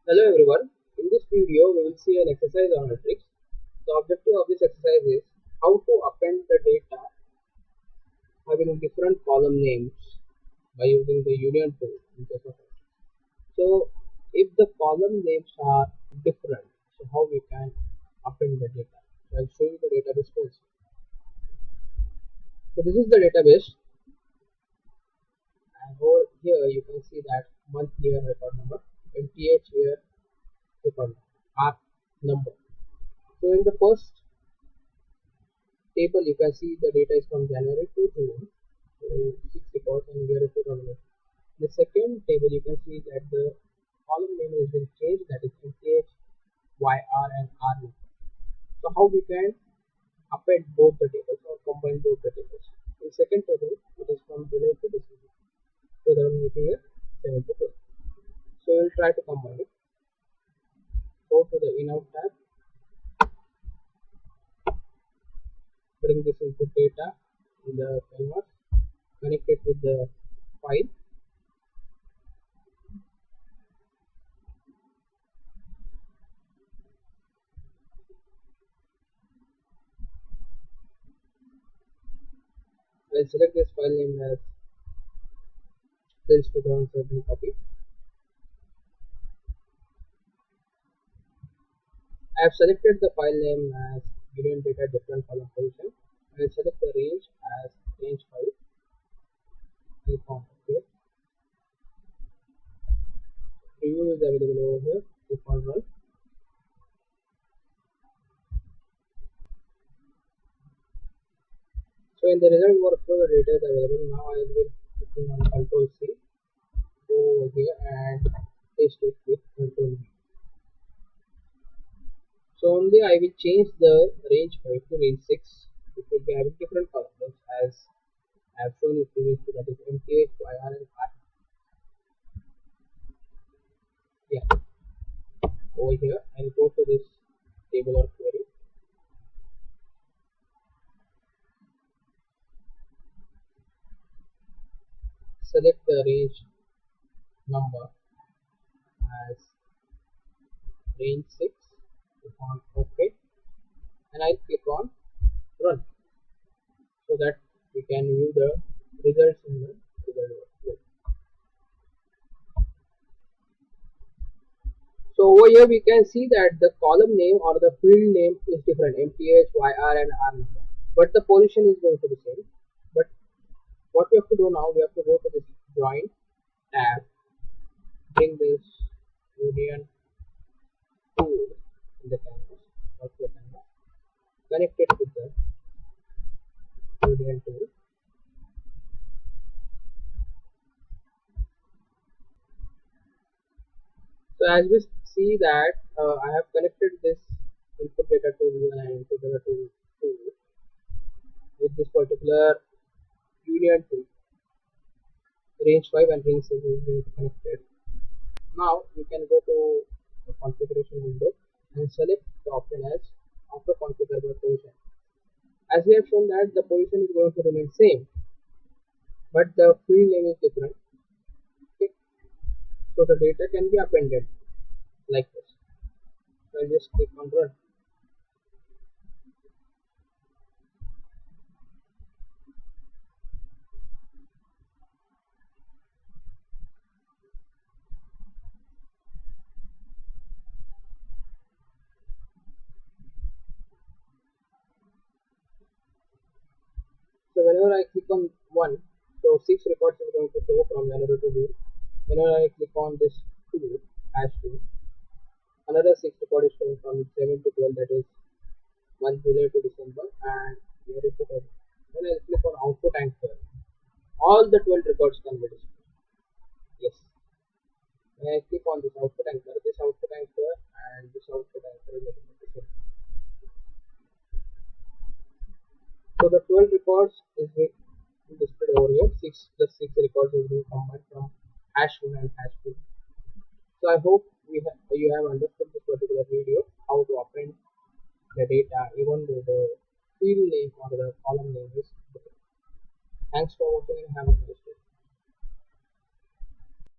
Hello everyone. In this video, we will see an exercise on Alteryx. The objective of this exercise is how to append the data having different column names by using the union tool in case of Alteryx. So, if the column names are different, so how we can append the data? So, I'll show you the database first. So, this is the database, and over here you can see that month, year, record number, MTH here, record R number. So, in the first table you can see the data is from January to June, so 6 records and year is 2008. The second table you can see that the column name has been changed, that is MTH, YR and R. So how we can append both the tables or combine both the tables? In second table it is from July to December 2018 year 7 to 12. So we'll try to combine it. Go to the in out tab, bring this input data in the canvas, connect it with the file. I'll select this file name as sales 2007 copy. I have selected the file name as union data different column position. I will select the range as range 5. Click on OK. Preview is available over here. Click on run. So in the result workflow, the data is available. Now I will click on Control C. Go over here and paste it with Control V. So only I will change the range 5 to range 6. It will be having different columns as I have shown you previously, that is MTH, YR and R. Yeah. Over here I'll go to this table or query. Select the range number as range 6, click on OK, and I'll click on run so that we can view the results in the result workflow. So over here we can see that the column name or the field name is different, MTH, YR and R number, but the position is going to be same. But what we have to do now, we have to go to this join tab, bring this union tool in the canvas, connect it with the union tool. So as we see that I have connected this input data tool and input data tool with this particular union tool. Range 5 and range 6 is being connected. Now we can go to the configuration window and select the option as auto configurable position. As we have shown that the position is going to remain same, but the field name is different. Okay. So the data can be appended like this. So I'll just click on run. So whenever I click on 1, so 6 records are going to show from January to June. Whenever I click on this tool, hash tool, another 6 records is showing from 7 to 12, that is 1 July to December, and here is the total. When I click on output anchor, all the 12 records can be displayed. Yes. When I click on this output anchor and this output anchor is the same. So the 12 records is being displayed over here. 6 plus 6 records is being combined from hash 1 and hash 2. So I hope you have understood this particular video, how to append the data even though the